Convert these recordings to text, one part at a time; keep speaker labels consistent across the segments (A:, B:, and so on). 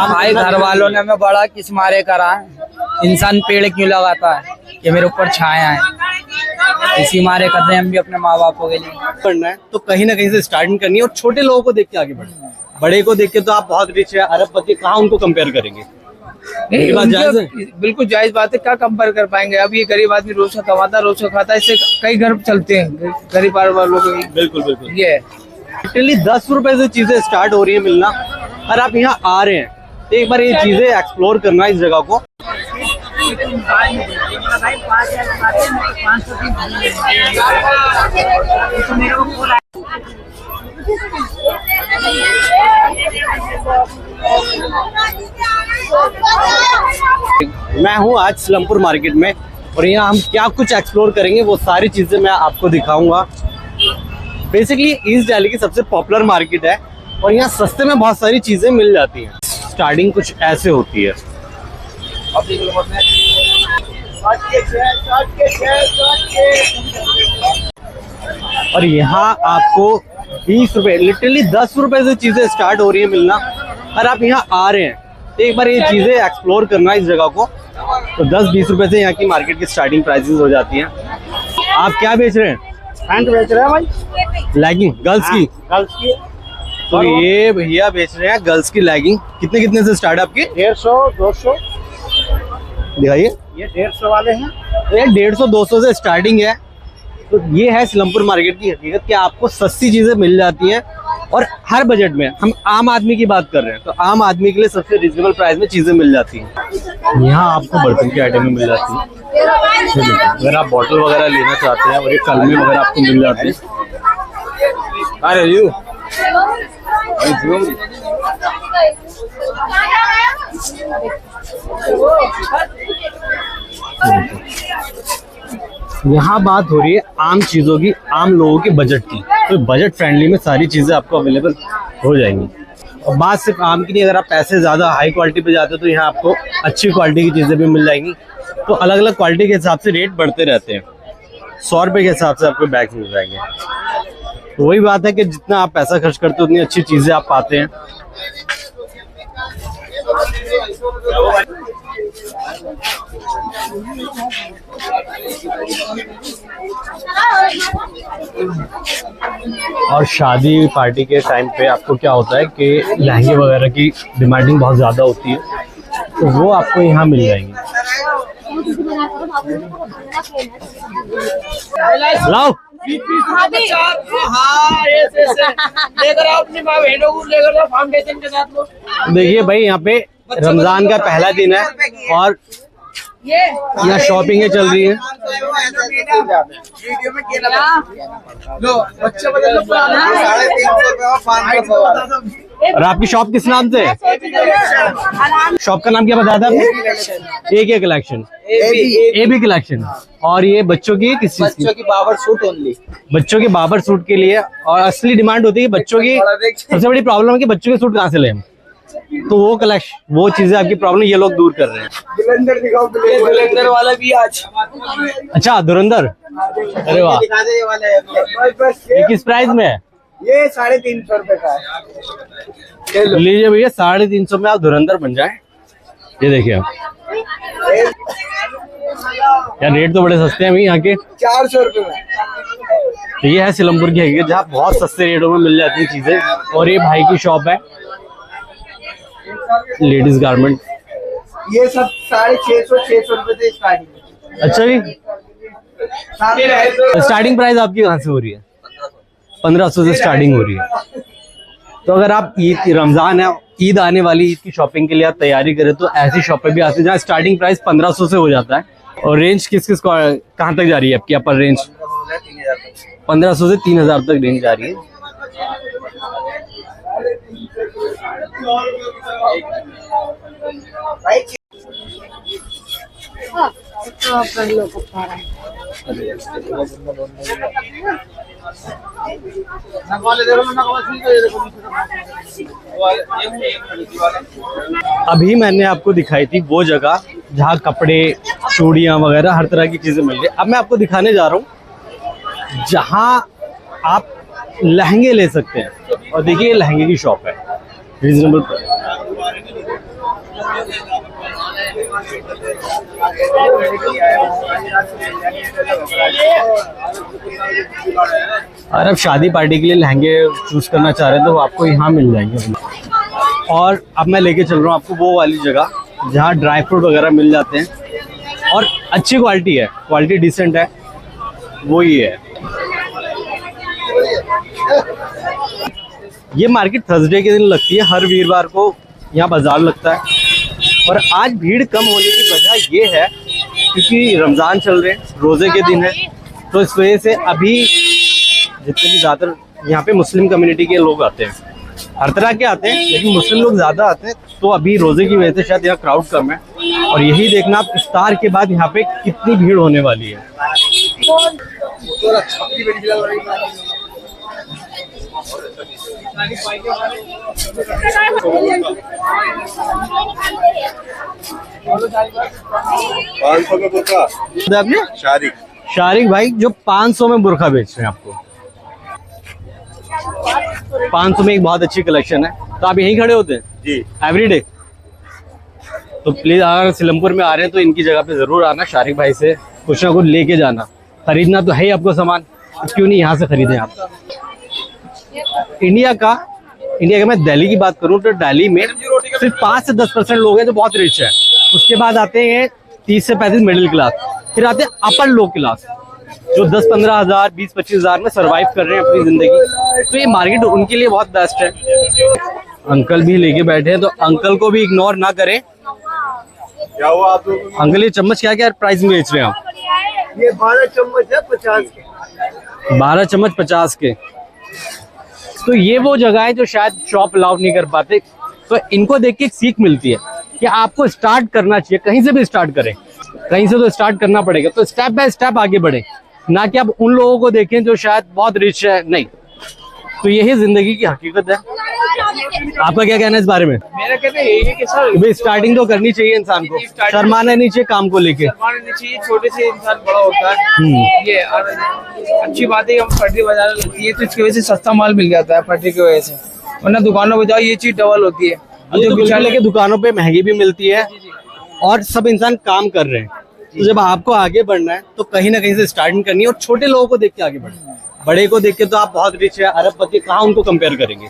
A: भाई घर वालों ने हमें बड़ा किस मारे करा है। इंसान पेड़ क्यों लगाता है, ये मेरे ऊपर छाया है, इसी मारे कर रहे हैं हम भी अपने माँ बापों के लिए।
B: करना है तो कहीं ना कहीं से स्टार्टिंग करनी है और छोटे लोगों को देख के आगे बढ़ना है। बड़े को देख के तो आप बहुत रिच है, अरबपति, कहाँ उनको कंपेयर करेंगे?
A: बिल्कुल जायज बात है, क्या कंपेयर कर पाएंगे। अब ये गरीब आदमी रोज का कमाता रोज का खाता, इससे कई घर चलते हैं गरीब वालों के।
B: बिल्कुल बिल्कुल।
A: ये
B: लिटरली 10 रुपए से चीजें स्टार्ट हो रही है मिलना, और आप यहाँ आ रहे हैं तो एक बार ये चीजें एक्सप्लोर करना इस जगह को। मैं हूँ आज सिलमपुर मार्केट में और यहाँ हम क्या कुछ एक्सप्लोर करेंगे वो सारी चीजें मैं आपको दिखाऊंगा। बेसिकली ईस्ट दिल्ली की सबसे पॉपुलर मार्केट है और यहाँ सस्ते में बहुत सारी चीजें मिल जाती हैं। स्टार्टिंग कुछ ऐसे होती है। और यहाँ आपको 20 रुपए, लिटरली 10 रुपए से चीजें स्टार्ट हो रही है मिलना, और आप यहाँ आ रहे हैं तो एक बार ये चीजें एक्सप्लोर करना इस जगह को। तो 10-20 रुपए से यहाँ की मार्केट की स्टार्टिंग प्राइसेस हो जाती हैं। आप क्या बेच रहे हैं?
C: पैंट बेच रहे हैं भाई,
B: लेगिंग गर्ल्स की।
C: गर्ल्स की।
B: तो ये भैया बेच रहे हैं गर्ल्स की लेगिंग। कितने से स्टार्ट है आपकी?
C: 150, 200
B: दिखाइए।
C: ये 150 वाले हैं।
B: ये 150-200 से स्टार्टिंग है। तो ये है सिलमपुर मार्केट की हकीकत कि आपको सस्ती चीजें मिल जाती हैं और हर बजट में। हम आम आदमी की बात कर रहे हैं तो आम आदमी के लिए सबसे रिजनेबल प्राइस में चीजें मिल जाती हैं। यहाँ आपको बर्तन की आइटमें मिल जाती हैं। अगर आप बॉटल वगैरह लेना चाहते हैं और ये कलमी वगैरह आपको मिल जाती है। अरे यू यहाँ बात हो रही है आम चीजों की, आम लोगों के बजट की। तो बजट फ्रेंडली में सारी चीजें आपको अवेलेबल हो जाएंगी। और बात सिर्फ आम की नहीं, अगर आप पैसे ज्यादा हाई क्वालिटी पे जाते हो तो यहाँ आपको अच्छी क्वालिटी की चीजें भी मिल जाएंगी। तो अलग अलग क्वालिटी के हिसाब से रेट बढ़ते रहते हैं। 100 रुपए के हिसाब से आपको बैग मिल जाएंगे। तो वही बात है कि जितना आप पैसा खर्च करते हो उतनी अच्छी चीजें आप पाते हैं। और शादी पार्टी के टाइम पे आपको क्या होता है कि लहंगे वगैरह की डिमांडिंग बहुत ज़्यादा होती है, तो वो आपको यहाँ मिल जाएंगे। लाओ देखिए भाई, यहाँ पे रमजान का पहला दिन है और यहाँ शॉपिंग चल रही है। और आपकी शॉप किस नाम से है? शॉप का नाम क्या बताया था आपने? A collection, AB collection. और ये बच्चों की किस चीज की?
A: बच्चों की बाबर सूट ओनली।
B: बच्चों के बाबर सूट के लिए। और असली डिमांड होती है बच्चों की। सबसे बड़ी प्रॉब्लम है कि बच्चों के सूट कहाँ से लें हम, तो वो कलेक्शन, वो चीजें आपकी प्रॉब्लम ये लोग दूर कर रहे हैं।
A: धुरंधर दिखाओ, धुरंधर वाला भी आज।
B: अच्छा धुरंधर, अरे वाह। ये किस प्राइस में है?
A: ये 350 रुपए का है।
B: लीजिए भैया, 350 में आप धुरंधर बन जाए। ये देखिए आप, यार रेट तो बड़े सस्ते हैं भाई यहाँ के।
A: 400 रुपए में।
B: तो ये है सिलमपुर की हकीकत, जहाँ बहुत सस्ते रेटों में मिल जाती हैं चीजें। और ये भाई की शॉप है लेडीज गारमेंट।
A: ये सब 650-600 रुपए से स्टार्टिंग।
B: अच्छा जी, स्टार्टिंग प्राइस आपकी कहाँ से हो रही है? 1500 से स्टार्टिंग हो रही है। तो अगर आप ईद, रमजान है, ईद आने वाली, ईद की शॉपिंग के लिए आप तैयारी करें तो ऐसी शॉप पे भी आते हैं जहाँ स्टार्टिंग प्राइस 1500 से हो जाता है। और रेंज किस कहाँ तक जा रही है आपकी अपर रेंज? 1500 से 3000 तक रेंज जा रही है। अभी मैंने आपको दिखाई थी वो जगह जहाँ कपड़े, चूड़ियाँ वगैरह हर तरह की चीजें मिल रही है। अब मैं आपको दिखाने जा रहा हूँ जहाँ आप लहंगे ले सकते हैं। और देखिए ये लहंगे की शॉप है, रीजनेबल प्राइस। और अब शादी पार्टी के लिए लहंगे चूज करना चाह रहे हैं तो वो आपको यहाँ मिल जाएंगे। और अब मैं लेके चल रहा हूँ आपको वो वाली जगह जहाँ ड्राई फ्रूट वगैरह मिल जाते हैं और अच्छी क्वालिटी है, क्वालिटी डिसेंट है, वो ही है। ये मार्केट थर्सडे के दिन लगती है, हर वीरवार को यहाँ बाजार लगता है। और आज भीड़ कम होने की वजह ये है क्योंकि रमज़ान चल रहे हैं, रोज़े के दिन है, तो इस वजह से अभी जितने भी ज़्यादातर यहाँ पे मुस्लिम कम्युनिटी के लोग आते हैं, हर तरह के आते हैं लेकिन मुस्लिम लोग ज़्यादा आते हैं, तो अभी रोज़े की वजह से शायद यहाँ क्राउड कम है। और यही देखना आप इफ्तार के बाद यहाँ पे कितनी भीड़ होने वाली है। आपने शारिक भाई जो 500 में बुरखा बेच रहे हैं आपको, 500 में एक बहुत अच्छी कलेक्शन है। तो आप यहीं खड़े होते हैं जी एवरीडे? तो प्लीज अगर सिलमपुर में आ रहे हैं तो इनकी जगह पे जरूर आना, शारिक भाई से कुछ ना कुछ लेके जाना। खरीदना तो है ही आपको सामान, क्यों नहीं यहाँ से खरीदें आप। इंडिया का मैं दिल्ली की बात करूँ तो दिल्ली में सिर्फ 5 से 10% लोग हैं जो बहुत रिच है। उसके बाद आते हैं 30 से 35 मिडिल क्लास, फिर आते हैं अपर लो क्लास जो 10-15 हज़ार 20-25 हज़ार में सरवाइव कर रहे हैं अपनी जिंदगी। तो ये मार्केट उनके लिए बहुत बेस्ट है। अंकल भी लेके बैठे हैं तो अंकल को भी इग्नोर ना करें। क्या हुआ आप लोग? अंकल ये चम्मच क्या क्या प्राइस में बेच रहे हैं आप?
C: ये 12 चम्मच है 50 के।
B: 12 चम्मच 50 के। तो ये वो जगह है जो शायद शॉप अलाउ नहीं कर पाते, तो इनको देख के एक सीख मिलती है कि आपको स्टार्ट करना चाहिए, कहीं से भी स्टार्ट करें, कहीं से तो स्टार्ट करना पड़ेगा। तो स्टेप बाय स्टेप आगे बढ़े, ना कि आप उन लोगों को देखें जो शायद बहुत रिच है, नहीं। तो यही जिंदगी की हकीकत है। आपका क्या कहना है इस बारे में?
D: मेरा कहना यही है कि सर
B: भाई स्टार्टिंग तो करनी चाहिए इंसान को, शर्माना नहीं चाहिए काम को लेके।
D: शर्माना चाहिए, छोटे से इंसान बड़ा होता है। ये अच्छी बात है कि हम पटरी बाजार लगती है तो इसकी वजह से सस्ता माल मिल जाता है पटरी की वजह से, वरना दुकानों पे जाओ ये चीज डबल होती है।
B: जो बिचारे के दुकानों पे महंगी भी मिलती है और सब इंसान काम कर रहे हैं। तो जब आपको आगे बढ़ना है तो कहीं ना कहीं से स्टार्टिंग करनी है और छोटे लोगों को देख के आगे बढ़ना है। बड़े को देख के तो आप बहुत रिच है, अरबपति, कहाँ उनको कंपेयर करेंगे?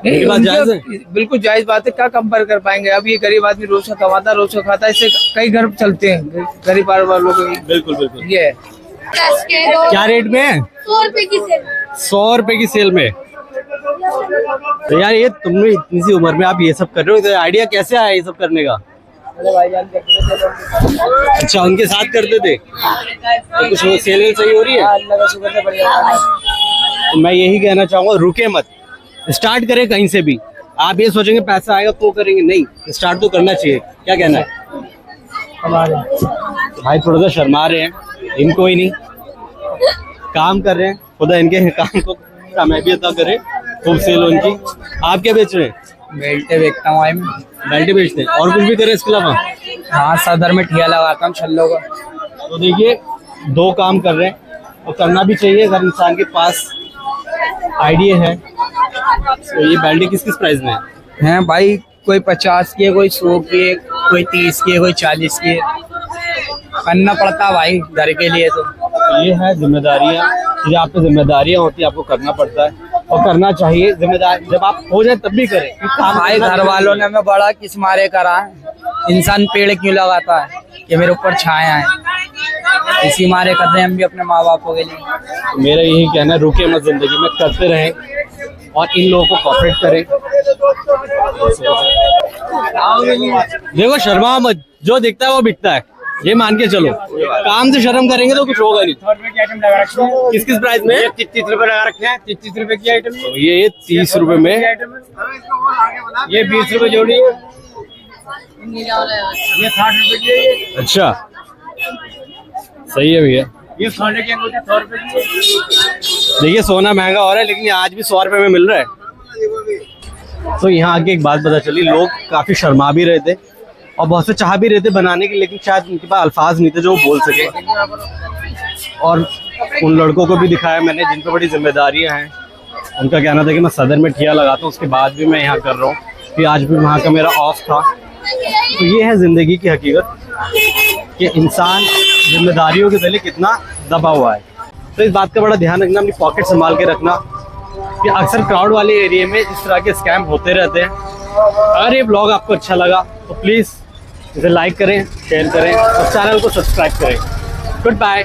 D: नहीं, बात जायज है, बिल्कुल जायज बात है। क्या कंपेयर कर पाएंगे? अब ये गरीब आदमी रोज का कमाता, रोज का खाता है, इससे कई घर चलते हैं गरीब परिवार लोगों के।
B: बिल्कुल बिल्कुल।
D: ये है।
B: क्या रेट में है?
E: 100 रुपए की सेल।
B: 100 रुपए की सेल में। तो यार ये तुमने इतनी सी उम्र में आप ये सब कर रहे हो, तो आइडिया कैसे आया ये सब करने का? अच्छा, उनके साथ करते थे तो कुछ सेल सही हो रही है? तो मैं यही कहना चाहूंगा, रुके मत, स्टार्ट करें कहीं से भी। आप ये सोचेंगे पैसा आएगा तो करेंगे, नहीं, स्टार्ट तो करना चाहिए। क्या कहना है? तो भाई थोड़ा सा शर्मा रहे हैं, इनको ही नहीं, काम कर रहे हैं, खुदा इनके काम को कामयाबी अता करे, खूब सेल उनकी। आप क्या बेच रहे हैं?
A: बेल्टे बेचता हूँ,
B: बेल्टे बेचते हैं, और कुछ भी करें इसके अलावा?
A: हाँ, सदर में ठिया लगाता हूँ छल्लों का।
B: तो देखिए 2 काम कर रहे हैं और करना भी चाहिए अगर इंसान के पास आइडिया है। तो ये बेल्टे किस किस प्राइस में
A: हैं भाई? कोई 50 की है, कोई 100 की है, कोई 30 की है, कोई 40 की है। करना पड़ता है भाई घर के लिए। तो
B: ये है जिम्मेदारियाँ, ये आप पे जिम्मेदारियाँ होती है, आपको करना पड़ता है और करना चाहिए। जिम्मेदार जब आप हो जाए तब भी करें।
A: भाई घर वालों ने हमें बड़ा किस मारे करा है। इंसान पेड़ क्यों लगाता है कि मेरे ऊपर छाया है, इसी मारे कर रहे हैं हम भी अपने माँ बापों के लिए।
B: मेरा यही कहना है, रुके मत, जिंदगी में करते रहें और इन लोगों को कॉपरेट करें। देखो शर्मा मत, जो दिखता है वो बिकता है, ये मान के चलो। काम से शर्म करेंगे तो कुछ होगा नहीं। किस किस प्राइस में?
D: 30 रुपए लगा रखे हैं। 30 रुपए की आइटम है।
B: तो ये 30 रुपए में,
D: ये 20 रुपए जोड़ी है, ये 60 रुपए की है।
B: अच्छा सही है भैया।
D: ये सोने की अंगूठी 100 रुपए की है।
B: देखिए सोना महंगा हो रहा है लेकिन आज भी 100 रुपए में मिल रहा है। तो यहाँ आके एक बात पता चली, लोग काफी शर्मा भी रहे थे और बहुत से चाह भी रहे थे बनाने के, लेकिन शायद उनके पास अल्फाज नहीं थे जो वो बोल सके। और उन लड़कों को भी दिखाया मैंने जिन पर बड़ी जिम्मेदारियां हैं। उनका कहना था कि मैं सदर में ठिया लगाता हूँ, उसके बाद भी मैं यहाँ कर रहा हूँ। कि आज भी वहाँ का मेरा ऑफ था। तो ये है ज़िंदगी की हकीकत कि इंसान जिम्मेदारियों के तले कितना दबा हुआ है। तो इस बात का बड़ा ध्यान रखना, अपनी पॉकेट संभाल के रखना कि अक्सर क्राउड वाले एरिया में इस तरह के स्कैम होते रहते हैं। अगर ये ब्लॉग आपको अच्छा लगा तो प्लीज़ इसे लाइक करें, शेयर करें और चैनल को सब्सक्राइब करें। Good bye.